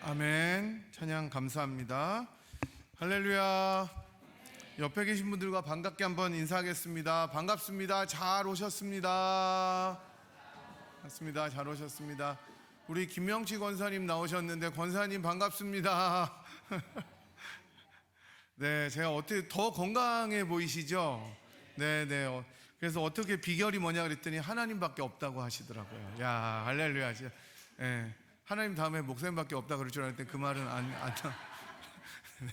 아멘. 찬양 감사합니다. 할렐루야. 옆에 계신 분들과 반갑게 한번 인사하겠습니다. 반갑습니다. 잘 오셨습니다. 반갑습니다. 잘 오셨습니다. 우리 김명치 권사님 나오셨는데, 권사님 반갑습니다. 네, 제가 어떻게 더 건강해 보이시죠? 네. 그래서 어떻게 비결이 뭐냐 그랬더니 하나님밖에 없다고 하시더라고요. 야, 할렐루야. 네, 하나님 다음에 목사님밖에 없다 그럴 줄 알았는데 그 말은 안 네.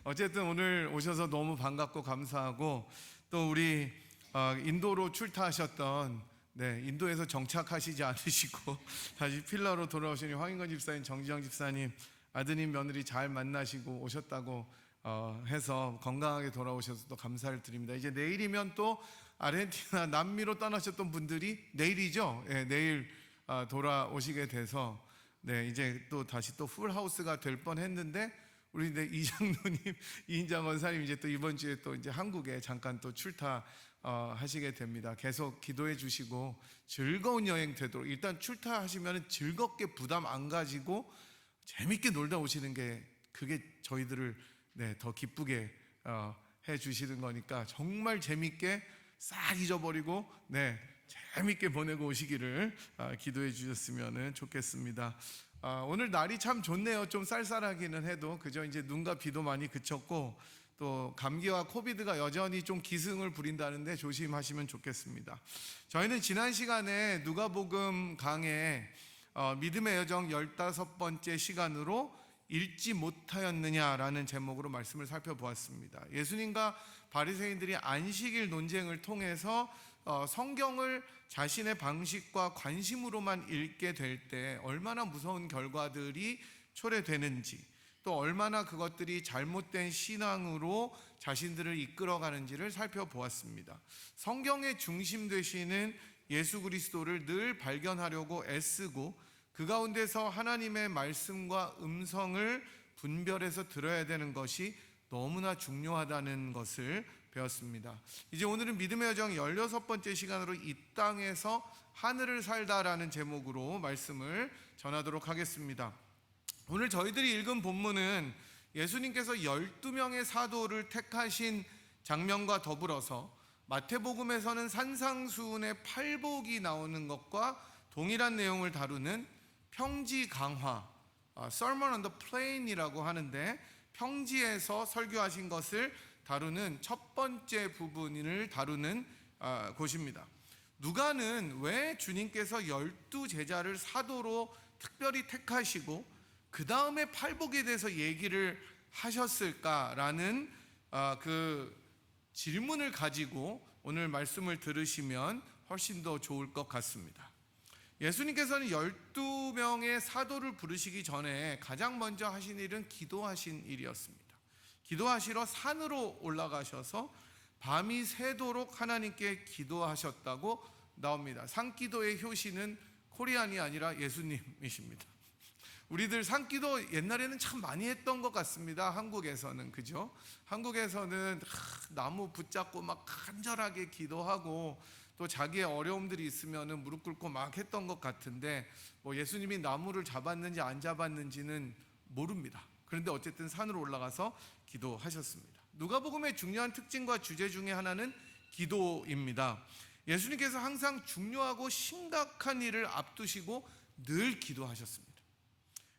어쨌든 오늘 오셔서 너무 반갑고 감사하고, 또 우리 인도로 출타하셨던, 인도에서 정착하시지 않으시고 다시 필라로 돌아오신 황인건 집사님, 정지영 집사님, 아드님 며느리 잘 만나시고 오셨다고 해서 건강하게 돌아오셔서 또 감사를 드립니다. 이제 내일이면 또 아르헨티나 남미로 떠나셨던 분들이 내일이죠. 내일 돌아오시게 돼서 이제 또 다시 또 풀하우스가 될 뻔했는데, 우리 이장로님, 이인장 원사님 이제 또 이번 주에 또 이제 한국에 잠깐 또 출타 하시게 됩니다. 계속 기도해 주시고 즐거운 여행 되도록, 일단 출타하시면 즐겁게 부담 안 가지고 재밌게 놀다 오시는 게, 그게 저희들을 더 기쁘게 해 주시는 거니까 정말 재밌게 싹 잊어버리고 재밌게 보내고 오시기를 기도해 주셨으면 좋겠습니다. 오늘 날이 참 좋네요. 좀 쌀쌀하기는 해도, 그죠? 이제 눈과 비도 많이 그쳤고, 또 감기와 코비드가 여전히 좀 기승을 부린다는데 조심하시면 좋겠습니다. 저희는 지난 시간에 누가복음 강해 믿음의 여정 15번째 시간으로 읽지 못하였느냐라는 제목으로 말씀을 살펴보았습니다. 예수님과 바리새인들이 안식일 논쟁을 통해서 성경을 자신의 방식과 관심으로만 읽게 될 때 얼마나 무서운 결과들이 초래되는지, 또 얼마나 그것들이 잘못된 신앙으로 자신들을 이끌어가는지를 살펴보았습니다. 성경의 중심 되시는 예수 그리스도를 늘 발견하려고 애쓰고, 그 가운데서 하나님의 말씀과 음성을 분별해서 들어야 되는 것이 너무나 중요하다는 것을 배웠습니다. 이제 오늘은 믿음의 여정 16번째 시간으로 이 땅에서 하늘을 살다라는 제목으로 말씀을 전하도록 하겠습니다. 오늘 저희들이 읽은 본문은 예수님께서 12명의 사도를 택하신 장면과 더불어서 마태복음에서는 산상수훈의 팔복이 나오는 것과 동일한 내용을 다루는 평지 강화, Sermon on the Plain이라고 하는데, 평지에서 설교하신 것을 다루는 첫 번째 부분을 다루는 곳입니다. 누가는 왜 주님께서 12제자를 사도로 특별히 택하시고 그 다음에 팔복에 대해서 얘기를 하셨을까라는 그 질문을 가지고 오늘 말씀을 들으시면 훨씬 더 좋을 것 같습니다. 예수님께서는 12명의 사도를 부르시기 전에 가장 먼저 하신 일은 기도하신 일이었습니다. 기도하시러 산으로 올라가셔서 밤이 새도록 하나님께 기도하셨다고 나옵니다. 산기도의 효시는 코리안이 아니라 예수님이십니다. 우리들 산기도 옛날에는 참 많이 했던 것 같습니다. 한국에서는, 그죠? 한국에서는 나무 붙잡고 막 간절하게 기도하고, 또 자기의 어려움들이 있으면 무릎 꿇고 막 했던 것 같은데, 뭐 예수님이 나무를 잡았는지 안 잡았는지는 모릅니다. 그런데 어쨌든 산으로 올라가서 기도하셨습니다. 누가복음의 중요한 특징과 주제 중에 하나는 기도입니다. 예수님께서 항상 중요하고 심각한 일을 앞두시고 늘 기도하셨습니다.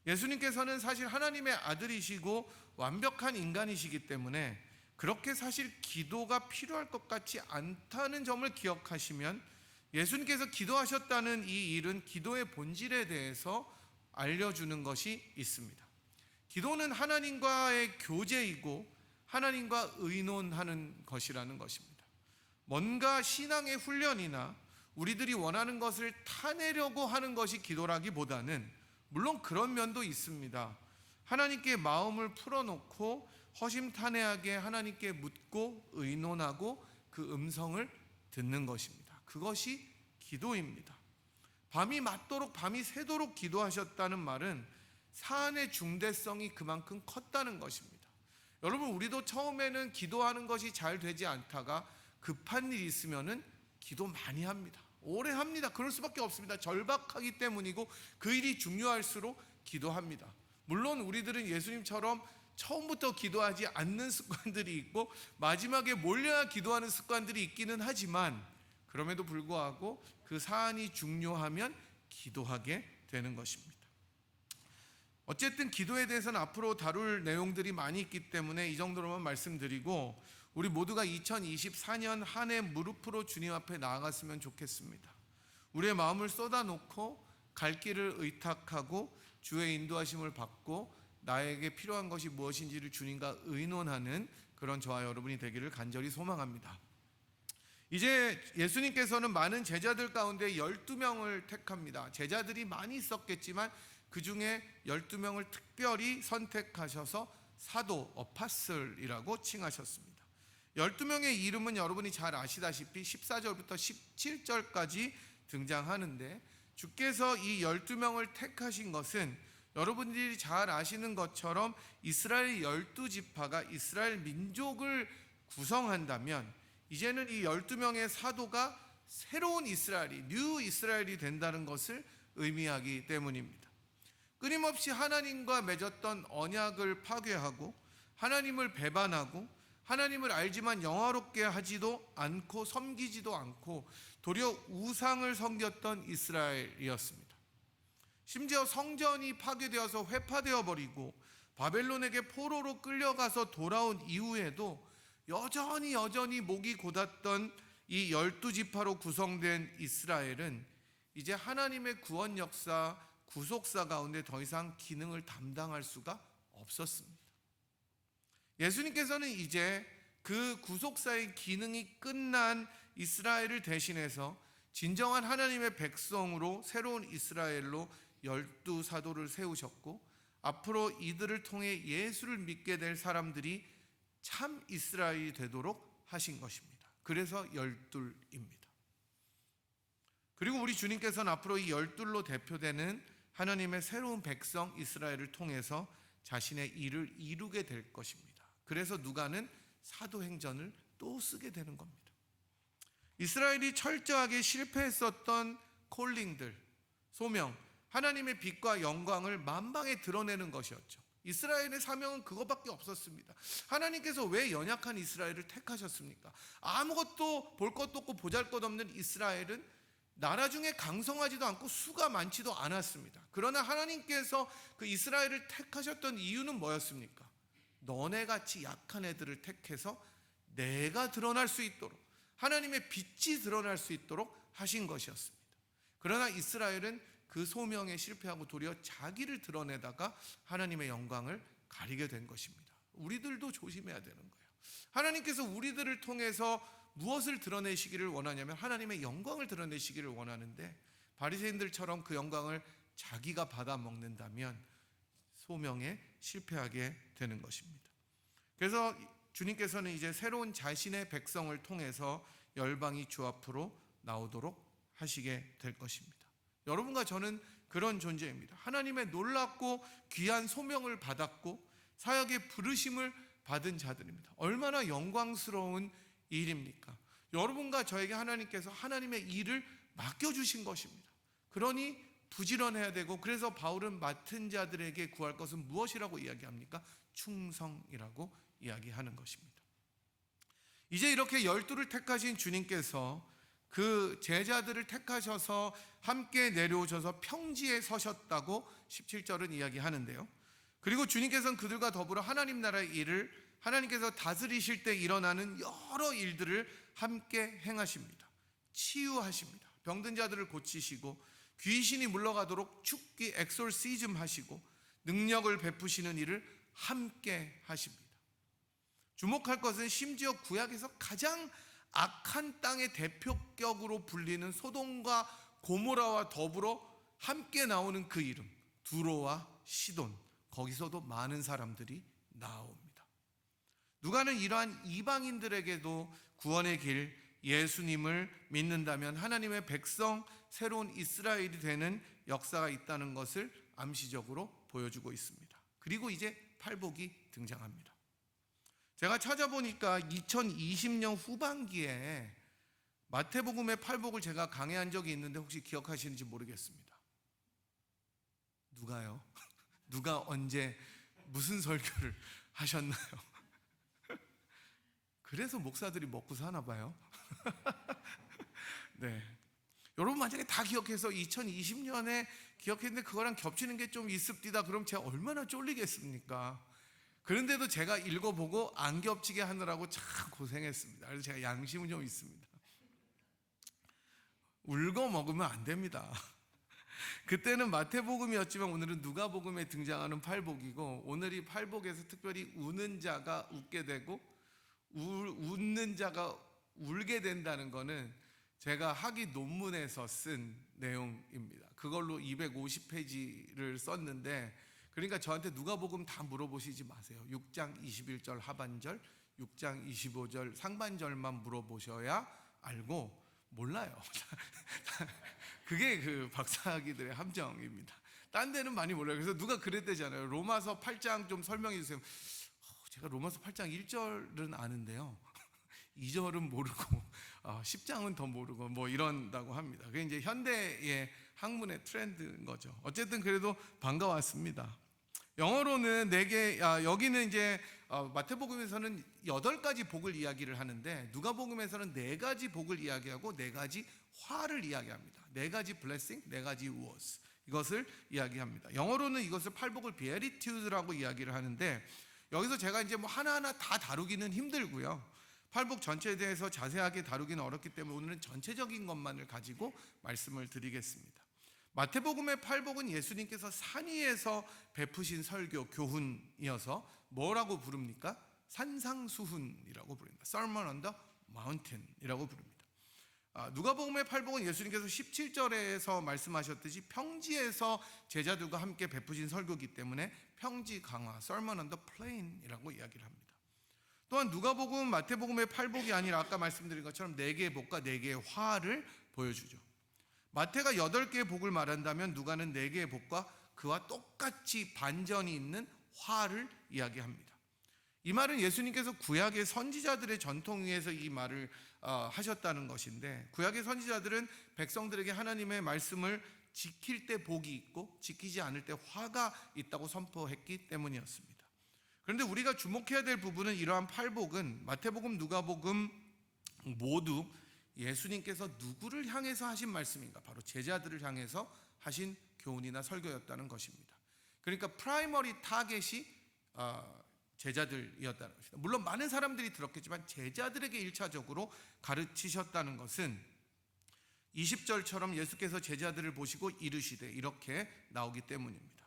예수님께서는 사실 하나님의 아들이시고 완벽한 인간이시기 때문에 그렇게 사실 기도가 필요할 것 같지 않다는 점을 기억하시면, 예수님께서 기도하셨다는 이 일은 기도의 본질에 대해서 알려주는 것이 있습니다. 기도는 하나님과의 교제이고 하나님과 의논하는 것이라는 것입니다. 뭔가 신앙의 훈련이나 우리들이 원하는 것을 타내려고 하는 것이 기도라기보다는, 물론 그런 면도 있습니다. 하나님께 마음을 풀어놓고 허심탄회하게 하나님께 묻고 의논하고 그 음성을 듣는 것입니다. 그것이 기도입니다. 밤이 맞도록, 밤이 새도록 기도하셨다는 말은 사안의 중대성이 그만큼 컸다는 것입니다. 여러분, 우리도 처음에는 기도하는 것이 잘 되지 않다가 급한 일이 있으면은 기도 많이 합니다. 오래 합니다. 그럴 수밖에 없습니다. 절박하기 때문이고, 그 일이 중요할수록 기도합니다. 물론 우리들은 예수님처럼 처음부터 기도하지 않는 습관들이 있고 마지막에 몰려야 기도하는 습관들이 있기는 하지만, 그럼에도 불구하고 그 사안이 중요하면 기도하게 되는 것입니다. 어쨌든 기도에 대해서는 앞으로 다룰 내용들이 많이 있기 때문에 이 정도로만 말씀드리고, 우리 모두가 2024년 한 해 무릎으로 주님 앞에 나아갔으면 좋겠습니다. 우리의 마음을 쏟아놓고 갈 길을 의탁하고 주의 인도하심을 받고 나에게 필요한 것이 무엇인지를 주님과 의논하는 그런 저와 여러분이 되기를 간절히 소망합니다. 이제 예수님께서는 많은 제자들 가운데 12명을 택합니다. 제자들이 많이 있었겠지만 그 중에 12명을 특별히 선택하셔서 사도, 어파슬이라고 칭하셨습니다. 12명의 이름은 여러분이 잘 아시다시피 14절부터 17절까지 등장하는데, 주께서 이 12명을 택하신 것은 여러분들이 잘 아시는 것처럼 이스라엘 12지파가 이스라엘 민족을 구성한다면 이제는 이 12명의 사도가 새로운 이스라엘이, 뉴 이스라엘이 된다는 것을 의미하기 때문입니다. 끊임없이 하나님과 맺었던 언약을 파괴하고 하나님을 배반하고 하나님을 알지만 영화롭게 하지도 않고 섬기지도 않고 도리어 우상을 섬겼던 이스라엘이었습니다. 심지어 성전이 파괴되어서 회파되어 버리고 바벨론에게 포로로 끌려가서 돌아온 이후에도 여전히 목이 곧았던 이 12지파로 구성된 이스라엘은 이제 하나님의 구원 역사, 구속사 가운데 더 이상 기능을 담당할 수가 없었습니다. 예수님께서는 이제 그 구속사의 기능이 끝난 이스라엘을 대신해서 진정한 하나님의 백성으로 새로운 이스라엘로 12사도를 세우셨고, 앞으로 이들을 통해 예수를 믿게 될 사람들이 참 이스라엘이 되도록 하신 것입니다. 그래서 12입니다. 그리고 우리 주님께서는 앞으로 이 12로 대표되는 하나님의 새로운 백성 이스라엘을 통해서 자신의 일을 이루게 될 것입니다. 그래서 누가는 사도행전을 또 쓰게 되는 겁니다. 이스라엘이 철저하게 실패했었던 콜링들, 소명, 하나님의 빛과 영광을 만방에 드러내는 것이었죠. 이스라엘의 사명은 그것밖에 없었습니다. 하나님께서 왜 연약한 이스라엘을 택하셨습니까? 아무것도 볼 것도 없고 보잘것없는 이스라엘은 나라 중에 강성하지도 않고 수가 많지도 않았습니다. 그러나 하나님께서 그 이스라엘을 택하셨던 이유는 뭐였습니까? 너네같이 약한 애들을 택해서 내가 드러날 수 있도록, 하나님의 빛이 드러날 수 있도록 하신 것이었습니다. 그러나 이스라엘은 그 소명에 실패하고 도리어 자기를 드러내다가 하나님의 영광을 가리게 된 것입니다. 우리들도 조심해야 되는 거예요. 하나님께서 우리들을 통해서 무엇을 드러내시기를 원하냐면 하나님의 영광을 드러내시기를 원하는데, 바리새인들처럼 그 영광을 자기가 받아먹는다면 소명에 실패하게 되는 것입니다. 그래서 주님께서는 이제 새로운 자신의 백성을 통해서 열방이 주 앞으로 나오도록 하시게 될 것입니다. 여러분과 저는 그런 존재입니다. 하나님의 놀랍고 귀한 소명을 받았고 사역의 부르심을 받은 자들입니다. 얼마나 영광스러운 일입니까? 여러분과 저에게 하나님께서 하나님의 일을 맡겨주신 것입니다. 그러니 부지런해야 되고, 그래서 바울은 맡은 자들에게 구할 것은 무엇이라고 이야기합니까? 충성이라고 이야기하는 것입니다. 이제 이렇게 12를 택하신 주님께서 그 제자들을 택하셔서 함께 내려오셔서 평지에 서셨다고 17절은 이야기하는데요. 그리고 주님께서는 그들과 더불어 하나님 나라의 일을, 하나님께서 다스리실 때 일어나는 여러 일들을 함께 행하십니다. 치유하십니다. 병든 자들을 고치시고 귀신이 물러가도록 죽기 엑솔시즘 하시고 능력을 베푸시는 일을 함께 하십니다. 주목할 것은 심지어 구약에서 가장 악한 땅의 대표격으로 불리는 소돔과 고모라와 더불어 함께 나오는 그 이름, 두로와 시돈, 거기서도 많은 사람들이 나옵니다. 누가는 이러한 이방인들에게도 구원의 길, 예수님을 믿는다면 하나님의 백성, 새로운 이스라엘이 되는 역사가 있다는 것을 암시적으로 보여주고 있습니다. 그리고 이제 팔복이 등장합니다. 제가 찾아보니까 2020년 후반기에 마태복음의 팔복을 제가 강해한 적이 있는데 혹시 기억하시는지 모르겠습니다. 누가요? 누가 언제 무슨 설교를 하셨나요? 그래서 목사들이 먹고 사나 봐요. 네. 여러분 만약에 다 기억해서 2020년에 기억했는데 그거랑 겹치는 게 좀 있습니다. 그럼 제가 얼마나 쫄리겠습니까? 그런데도 제가 읽어보고 안 겹치게 하느라고 참 고생했습니다. 그래서 제가 양심은 좀 있습니다. 울고 먹으면 안 됩니다. 그때는 마태복음이었지만 오늘은 누가복음에 등장하는 팔복이고, 오늘 이 팔복에서 특별히 우는 자가 웃게 되고 웃는 자가 울게 된다는 것은 제가 학위 논문에서 쓴 내용입니다. 그걸로 250페이지를 썼는데, 그러니까 저한테 누가복음 다 물어보시지 마세요. 6장 21절 하반절, 6장 25절 상반절만 물어보셔야 알고, 몰라요. 그게 그 박사학위들의 함정입니다. 딴 데는 많이 몰라요. 그래서 누가 그랬대잖아요. 로마서 8장 좀 설명해 주세요. 제가 로마서 8장 1절은 아는데요, 2절은 모르고 10장은 더 모르고 뭐 이런다고 합니다. 그게 이제 현대의 학문의 트렌드인 거죠. 어쨌든 그래도 반가웠습니다. 영어로는 4개, 여기는 이제 마태복음에서는 8가지 복을 이야기를 하는데, 누가복음에서는 4가지 복을 이야기하고 4가지 화를 이야기합니다. 4가지 blessing, 4가지 words, 이것을 이야기합니다. 영어로는 이것을 팔복을 beatitudes라고 이야기를 하는데, 여기서 제가 이제 뭐 하나하나 다 다루기는 힘들고요, 팔복 전체에 대해서 자세하게 다루기는 어렵기 때문에 오늘은 전체적인 것만을 가지고 말씀을 드리겠습니다. 마태복음의 팔복은 예수님께서 산 위에서 베푸신 설교, 교훈이어서 뭐라고 부릅니까? 산상수훈이라고 부릅니다. Sermon on the Mountain이라고 부릅니다. 누가복음의 팔복은 예수님께서 17절에서 말씀하셨듯이 평지에서 제자들과 함께 베푸신 설교이기 때문에 평지 강화, Sermon on the Plain이라고 이야기를 합니다. 또한 누가복음, 마태복음의 팔복이 아니라 아까 말씀드린 것처럼 4개의 복과 4개의 화를 보여주죠. 마태가 8개의 복을 말한다면 누가는 4개의 복과 그와 똑같이 반전이 있는 화를 이야기합니다. 이 말은 예수님께서 구약의 선지자들의 전통 위에서 이 말을 하셨다는 것인데, 구약의 선지자들은 백성들에게 하나님의 말씀을 지킬 때 복이 있고 지키지 않을 때 화가 있다고 선포했기 때문이었습니다. 그런데 우리가 주목해야 될 부분은 이러한 팔복은 마태복음, 누가복음 모두 예수님께서 누구를 향해서 하신 말씀인가? 바로 제자들을 향해서 하신 교훈이나 설교였다는 것입니다. 그러니까 프라이머리 타겟이 제자들이었다는 것입니다. 물론 많은 사람들이 들었겠지만 제자들에게 1차적으로 가르치셨다는 것은 20절처럼 예수께서 제자들을 보시고 이르시되 이렇게 나오기 때문입니다.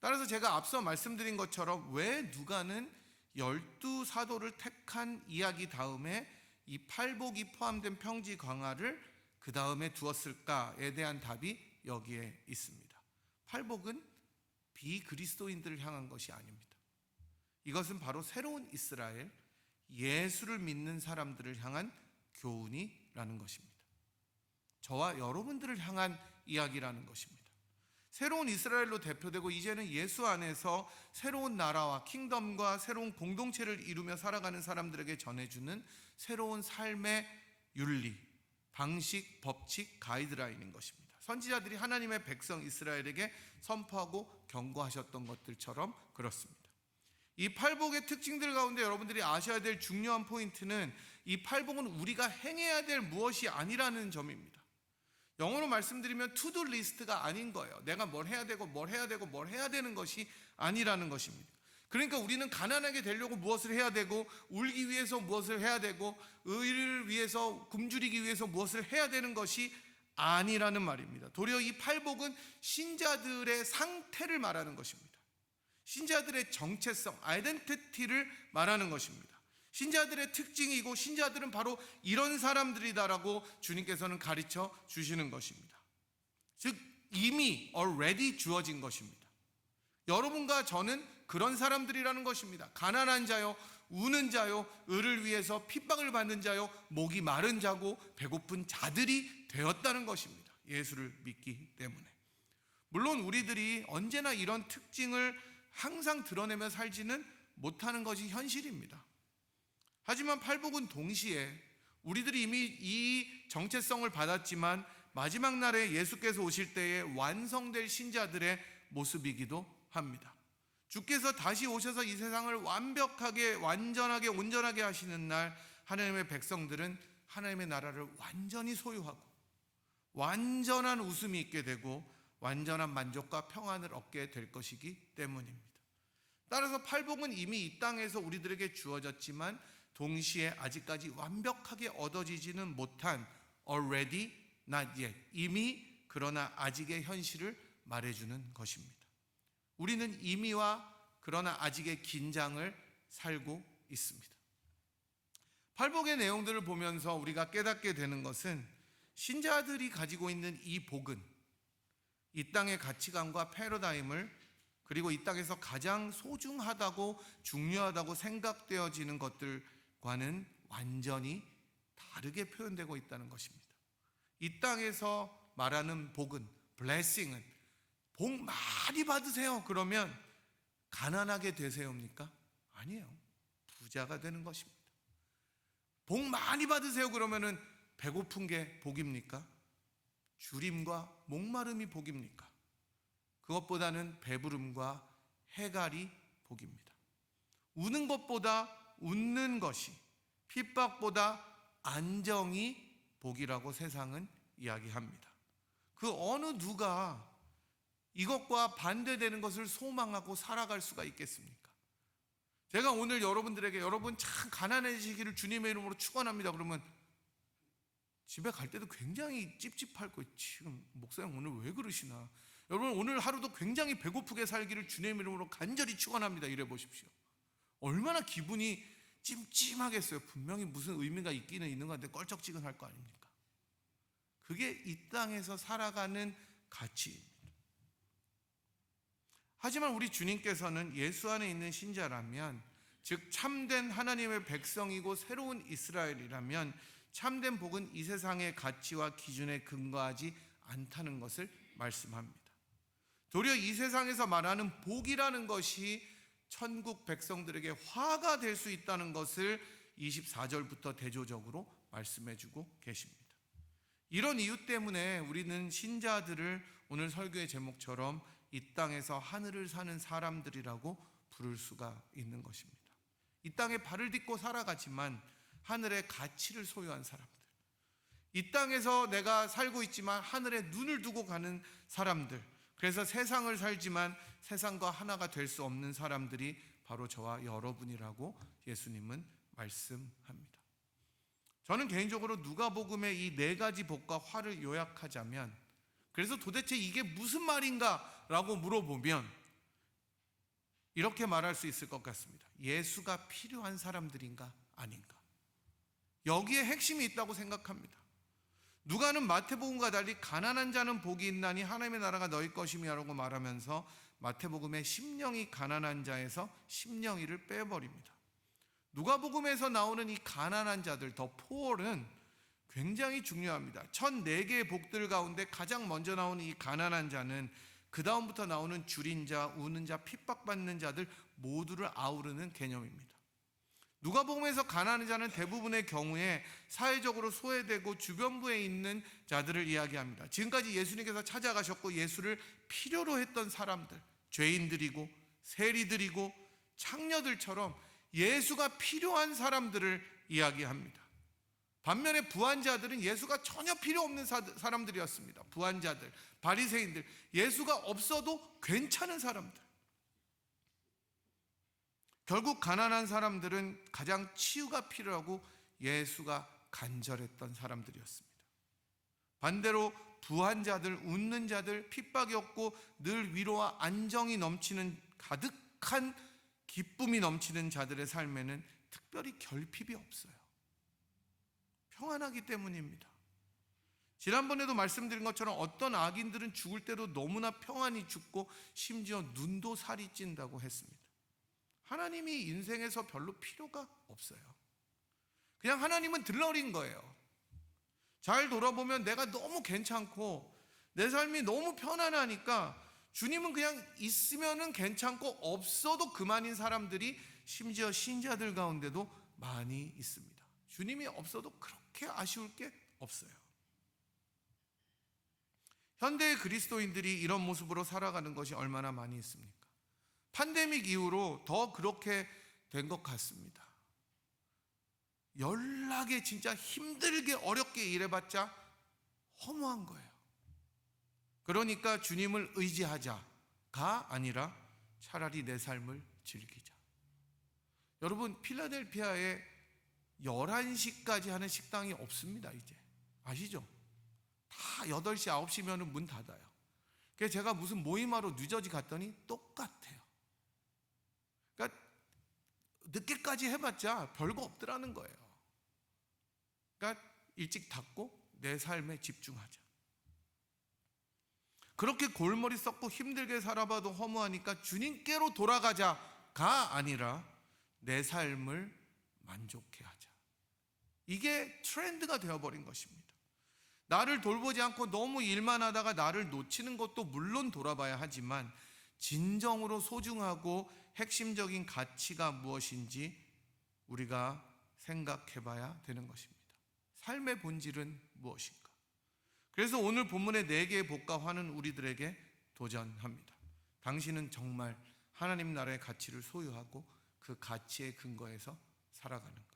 따라서 제가 앞서 말씀드린 것처럼 왜 누가는 12사도를 택한 이야기 다음에 이 팔복이 포함된 평지 강화를 그 다음에 두었을까에 대한 답이 여기에 있습니다. 팔복은 비그리스도인들을 향한 것이 아닙니다. 이것은 바로 새로운 이스라엘, 예수를 믿는 사람들을 향한 교훈이라는 것입니다. 저와 여러분들을 향한 이야기라는 것입니다. 새로운 이스라엘로 대표되고 이제는 예수 안에서 새로운 나라와 킹덤과 새로운 공동체를 이루며 살아가는 사람들에게 전해주는 새로운 삶의 윤리, 방식, 법칙, 가이드라인인 것입니다. 선지자들이 하나님의 백성 이스라엘에게 선포하고 경고하셨던 것들처럼 그렇습니다. 이 팔복의 특징들 가운데 여러분들이 아셔야 될 중요한 포인트는 이 팔복은 우리가 행해야 될 무엇이 아니라는 점입니다. 영어로 말씀드리면 투두 리스트가 아닌 거예요. 내가 뭘 해야 되고 뭘 해야 되고 뭘 해야 되는 것이 아니라는 것입니다. 그러니까 우리는 가난하게 되려고 무엇을 해야 되고, 울기 위해서 무엇을 해야 되고, 의를 위해서 굶주리기 위해서 무엇을 해야 되는 것이 아니라는 말입니다. 도리어 이 팔복은 신자들의 상태를 말하는 것입니다. 신자들의 정체성, 아이덴티티를 말하는 것입니다. 신자들의 특징이고 신자들은 바로 이런 사람들이다라고 주님께서는 가르쳐 주시는 것입니다. 즉 이미 already 주어진 것입니다. 여러분과 저는 그런 사람들이라는 것입니다. 가난한 자요, 우는 자요, 의를 위해서 핍박을 받는 자요, 목이 마른 자고 배고픈 자들이 되었다는 것입니다. 예수를 믿기 때문에. 물론 우리들이 언제나 이런 특징을 항상 드러내며 살지는 못하는 것이 현실입니다. 하지만 팔복은 동시에 우리들이 이미 이 정체성을 받았지만 마지막 날에 예수께서 오실 때에 완성될 신자들의 모습이기도 합니다. 주께서 다시 오셔서 이 세상을 완벽하게, 완전하게, 온전하게 하시는 날 하나님의 백성들은 하나님의 나라를 완전히 소유하고 완전한 웃음이 있게 되고 완전한 만족과 평안을 얻게 될 것이기 때문입니다. 따라서 팔복은 이미 이 땅에서 우리들에게 주어졌지만 동시에 아직까지 완벽하게 얻어지지는 못한 already, not yet, 이미 그러나 아직의 현실을 말해주는 것입니다. 우리는 이미와 그러나 아직의 긴장을 살고 있습니다. 팔복의 내용들을 보면서 우리가 깨닫게 되는 것은 신자들이 가지고 있는 이 복은 이 땅의 가치관과 패러다임을, 그리고 이 땅에서 가장 소중하다고 중요하다고 생각되어지는 것들과는 완전히 다르게 표현되고 있다는 것입니다. 이 땅에서 말하는 복은, blessing은 복 많이 받으세요 그러면 가난하게 되세요입니까? 아니에요. 부자가 되는 것입니다. 복 많이 받으세요 그러면은 배고픈 게 복입니까? 주림과 목마름이 복입니까? 그것보다는 배부름과 해갈이 복입니다. 우는 것보다 웃는 것이, 핍박보다 안정이 복이라고 세상은 이야기합니다. 그 어느 누가 이것과 반대되는 것을 소망하고 살아갈 수가 있겠습니까? 제가 오늘 여러분들에게 여러분 참 가난해지기를 주님의 이름으로 축원합니다 그러면 집에 갈 때도 굉장히 찝찝할 거예요. 지금 목사님 오늘 왜 그러시나? 여러분 오늘 하루도 굉장히 배고프게 살기를 주님의 이름으로 간절히 축원합니다 이래 보십시오. 얼마나 기분이 찜찜하겠어요. 분명히 무슨 의미가 있기는 있는 건데 껄쩍지근할 거 아닙니까? 그게 이 땅에서 살아가는 가치입니다. 하지만 우리 주님께서는 예수 안에 있는 신자라면, 즉 참된 하나님의 백성이고 새로운 이스라엘이라면 참된 복은 이 세상의 가치와 기준에 근거하지 않다는 것을 말씀합니다. 도리어 이 세상에서 말하는 복이라는 것이 천국 백성들에게 화가 될 수 있다는 것을 24절부터 대조적으로 말씀해주고 계십니다. 이런 이유 때문에 우리는 신자들을 오늘 설교의 제목처럼 이 땅에서 하늘을 사는 사람들이라고 부를 수가 있는 것입니다. 이 땅에 발을 딛고 살아가지만 하늘의 가치를 소유한 사람들, 이 땅에서 내가 살고 있지만 하늘에 눈을 두고 가는 사람들, 그래서 세상을 살지만 세상과 하나가 될 수 없는 사람들이 바로 저와 여러분이라고 예수님은 말씀합니다. 저는 개인적으로 누가복음의 이 네 가지 복과 화를 요약하자면, 그래서 도대체 이게 무슨 말인가 라고 물어보면 이렇게 말할 수 있을 것 같습니다. 예수가 필요한 사람들인가 아닌가, 여기에 핵심이 있다고 생각합니다. 누가는 마태복음과 달리 가난한 자는 복이 있나니 하나님의 나라가 너희 것임이라고 말하면서 마태복음의 심령이 가난한 자에서 심령이를 빼버립니다. 누가복음에서 나오는 이 가난한 자들, 더 poor은 굉장히 중요합니다. 1004개의 복들 가운데 가장 먼저 나오는 이 가난한 자는 그 다음부터 나오는 줄인 자, 우는 자, 핍박받는 자들 모두를 아우르는 개념입니다. 누가복음에서 가난한 자는 대부분의 경우에 사회적으로 소외되고 주변부에 있는 자들을 이야기합니다. 지금까지 예수님께서 찾아가셨고 예수를 필요로 했던 사람들, 죄인들이고 세리들이고 창녀들처럼 예수가 필요한 사람들을 이야기합니다. 반면에 부한자들은 예수가 전혀 필요 없는 사람들이었습니다. 부한자들, 바리새인들, 예수가 없어도 괜찮은 사람들. 결국 가난한 사람들은 가장 치유가 필요하고 예수가 간절했던 사람들이었습니다. 반대로 부한 자들, 웃는 자들, 핍박이 없고 늘 위로와 안정이 넘치는 가득한 기쁨이 넘치는 자들의 삶에는 특별히 결핍이 없어요. 평안하기 때문입니다. 지난번에도 말씀드린 것처럼 어떤 악인들은 죽을 때도 너무나 평안히 죽고 심지어 눈도 살이 찐다고 했습니다. 하나님이 인생에서 별로 필요가 없어요. 그냥 하나님은 들러린 거예요. 잘 돌아보면 내가 너무 괜찮고 내 삶이 너무 편안하니까 주님은 그냥 있으면은 괜찮고 없어도 그만인 사람들이 심지어 신자들 가운데도 많이 있습니다. 주님이 없어도 그렇게 아쉬울 게 없어요. 현대의 그리스도인들이 이런 모습으로 살아가는 것이 얼마나 많이 있습니까? 팬데믹 이후로 더 그렇게 된 것 같습니다. 연락에 진짜 힘들게 어렵게 일해봤자 허무한 거예요. 그러니까 주님을 의지하자가 아니라 차라리 내 삶을 즐기자. 여러분, 필라델피아에 11시까지 하는 식당이 없습니다. 이제 아시죠? 다 8시, 9시면 문 닫아요. 그래서 제가 무슨 모임하러 뉴저지 갔더니 똑같아요. 그러니까 늦게까지 해봤자 별거 없더라는 거예요. 그러니까 일찍 닫고 내 삶에 집중하자. 그렇게 골머리 썩고 힘들게 살아봐도 허무하니까 주님께로 돌아가자가 아니라 내 삶을 만족해 하자. 이게 트렌드가 되어버린 것입니다. 나를 돌보지 않고 너무 일만 하다가 나를 놓치는 것도 물론 돌아봐야 하지만 진정으로 소중하고 핵심적인 가치가 무엇인지 우리가 생각해 봐야 되는 것입니다. 삶의 본질은 무엇인가? 그래서 오늘 본문의 4개의 복과 화는 우리들에게 도전합니다. 당신은 정말 하나님 나라의 가치를 소유하고 그 가치의 근거에서 살아가는가?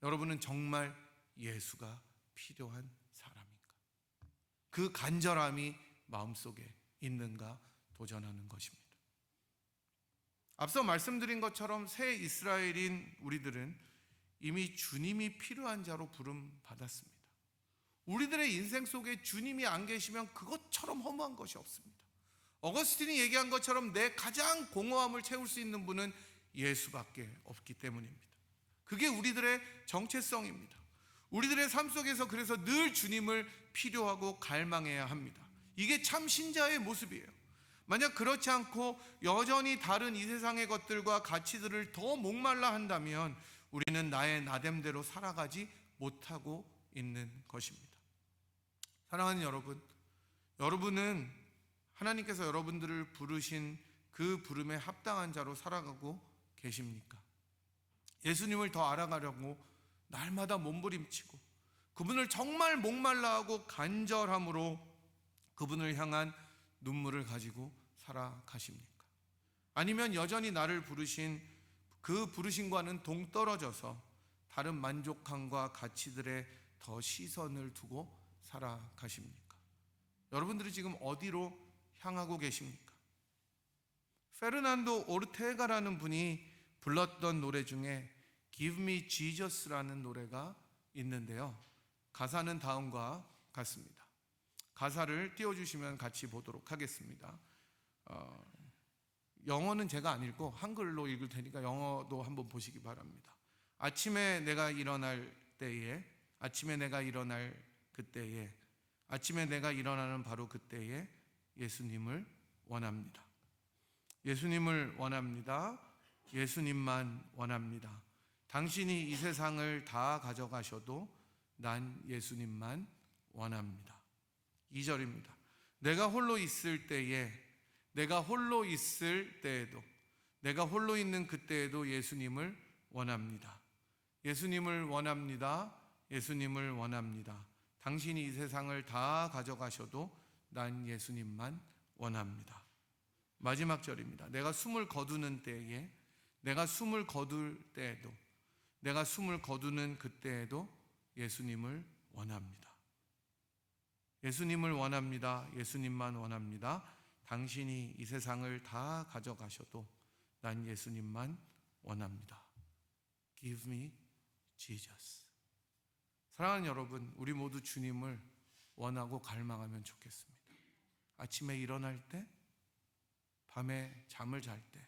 여러분은 정말 예수가 필요한 사람인가? 그 간절함이 마음속에 있는가 도전하는 것입니다. 앞서 말씀드린 것처럼 새 이스라엘인 우리들은 이미 주님이 필요한 자로 부름 받았습니다. 우리들의 인생 속에 주님이 안 계시면 그것처럼 허무한 것이 없습니다. 어거스틴이 얘기한 것처럼 내 가장 공허함을 채울 수 있는 분은 예수밖에 없기 때문입니다. 그게 우리들의 정체성입니다. 우리들의 삶 속에서 그래서 늘 주님을 필요하고 갈망해야 합니다. 이게 참 신자의 모습이에요. 만약 그렇지 않고 여전히 다른 이 세상의 것들과 가치들을 더 목말라 한다면 우리는 나의 나됨대로 살아가지 못하고 있는 것입니다. 사랑하는 여러분, 여러분은 하나님께서 여러분들을 부르신 그 부름에 합당한 자로 살아가고 계십니까? 예수님을 더 알아가려고 날마다 몸부림치고 그분을 정말 목말라하고 간절함으로 그분을 향한 눈물을 가지고 살아가십니까? 아니면 여전히 나를 부르신 그 부르심과는 동떨어져서 다른 만족함과 가치들에 더 시선을 두고 살아가십니까? 여러분들이 지금 어디로 향하고 계십니까? 페르난도 오르테가라는 분이 불렀던 노래 중에 Give Me Jesus라는 노래가 있는데요, 가사는 다음과 같습니다. 가사를 띄워주시면 같이 보도록 하겠습니다. 영어는 제가 안 읽고 한글로 읽을 테니까 영어도 한번 보시기 바랍니다. 아침에 내가 일어날 때에, 아침에 내가 일어날 그때에, 아침에 내가 일어나는 바로 그때에 예수님을 원합니다. 예수님을 원합니다. 예수님만 원합니다. 당신이 이 세상을 다 가져가셔도 난 예수님만 원합니다. 2절입니다. 내가 홀로 있을 때에, 내가 홀로 있을 때에도, 내가 홀로 있는 그때에도 예수님을 원합니다. 예수님을 원합니다. 예수님을 원합니다. 당신이 이 세상을 다 가져가셔도 난 예수님만 원합니다. 마지막 절입니다. 내가 숨을 거두는 때에, 내가 숨을 거둘 때에도, 내가 숨을 거두는 그때에도 예수님을 원합니다. 예수님을 원합니다. 예수님만 원합니다. 당신이 이 세상을 다 가져가셔도 난 예수님만 원합니다. Give me Jesus. 사랑하는 여러분, 우리 모두 주님을 원하고 갈망하면 좋겠습니다. 아침에 일어날 때, 밤에 잠을 잘 때,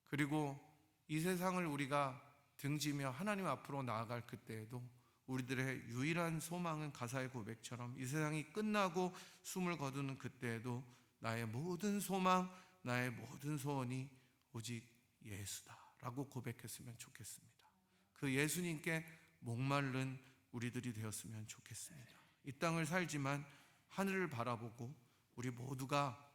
그리고 이 세상을 우리가 등지며 하나님 앞으로 나아갈 그때에도 우리들의 유일한 소망은 가사의 고백처럼 이 세상이 끝나고 숨을 거두는 그때에도 나의 모든 소망, 나의 모든 소원이 오직 예수다 라고 고백했으면 좋겠습니다. 그 예수님께 목마른 우리들이 되었으면 좋겠습니다. 이 땅을 살지만 하늘을 바라보고 우리 모두가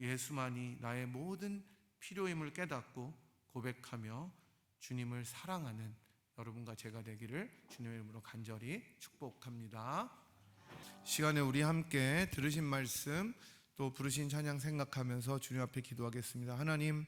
예수만이 나의 모든 필요임을 깨닫고 고백하며 주님을 사랑하는 여러분과 제가 되기를 주님의 이름으로 간절히 축복합니다. 시간에 우리 함께 들으신 말씀 또 부르신 찬양 생각하면서 주님 앞에 기도하겠습니다. 하나님,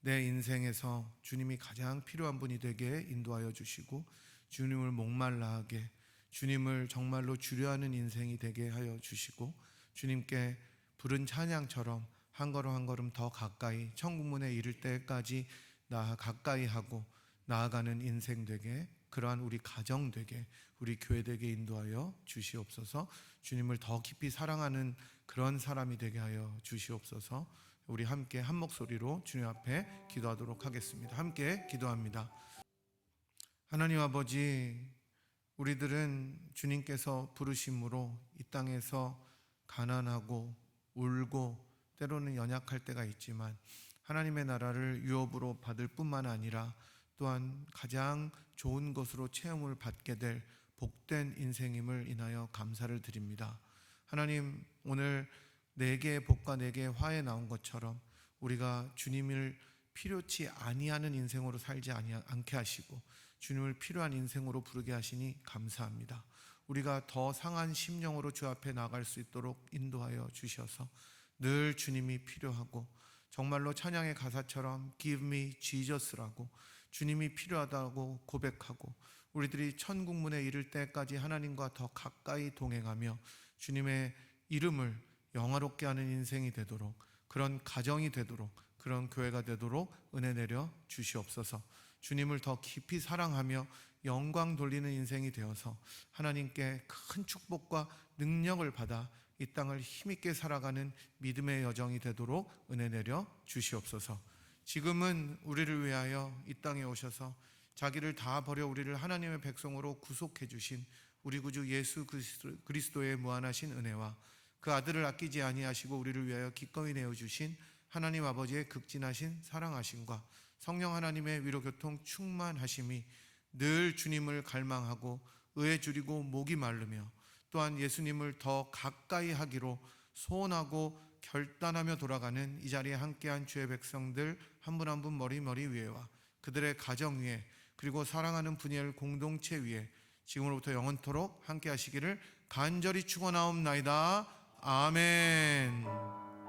내 인생에서 주님이 가장 필요한 분이 되게 인도하여 주시고 주님을 목말라 하게, 주님을 정말로 주려하는 인생이 되게 하여 주시고 주님께 부른 찬양처럼 한 걸음 한 걸음 더 가까이 천국문에 이를 때까지 가까이 하고 나아가는 인생 되게, 그러한 우리 가정 되게, 우리 교회 되게 인도하여 주시옵소서. 주님을 더 깊이 사랑하는 그런 사람이 되게 하여 주시옵소서. 우리 함께 한 목소리로 주님 앞에 기도하도록 하겠습니다. 함께 기도합니다. 하나님 아버지, 우리들은 주님께서 부르심으로 이 땅에서 가난하고 울고 때로는 연약할 때가 있지만 하나님의 나라를 유업으로 받을 뿐만 아니라 또한 가장 좋은 것으로 체험을 받게 될 복된 인생임을 인하여 감사를 드립니다. 하나님, 오늘 4개의 복과 4개의 화에 나온 것처럼 우리가 주님을 필요치 아니하는 인생으로 살지 않게 하시고 주님을 필요한 인생으로 부르게 하시니 감사합니다. 우리가 더 상한 심령으로 주 앞에 나갈 수 있도록 인도하여 주셔서 늘 주님이 필요하고 정말로 찬양의 가사처럼 Give me Jesus라고 주님이 필요하다고 고백하고 우리들이 천국문에 이를 때까지 하나님과 더 가까이 동행하며 주님의 이름을 영화롭게 하는 인생이 되도록, 그런 가정이 되도록, 그런 교회가 되도록 은혜 내려 주시옵소서. 주님을 더 깊이 사랑하며 영광 돌리는 인생이 되어서 하나님께 큰 축복과 능력을 받아 이 땅을 힘있게 살아가는 믿음의 여정이 되도록 은혜 내려 주시옵소서. 지금은 우리를 위하여 이 땅에 오셔서 자기를 다 버려 우리를 하나님의 백성으로 구속해 주신 우리 구주 예수 그리스도의 무한하신 은혜와 그 아들을 아끼지 아니하시고 우리를 위하여 기꺼이 내어주신 하나님 아버지의 극진하신 사랑하심과 성령 하나님의 위로교통 충만하심이 늘 주님을 갈망하고 의에 줄이고 목이 마르며 또한 예수님을 더 가까이 하기로 소원하고 결단하며 돌아가는 이 자리에 함께한 주의 백성들 한 분 한 분 머리 위에와 그들의 가정 위에 그리고 사랑하는 분야의 공동체 위에 지금으로부터 영원토록 함께 하시기를 간절히 축원하옵나이다. 아멘.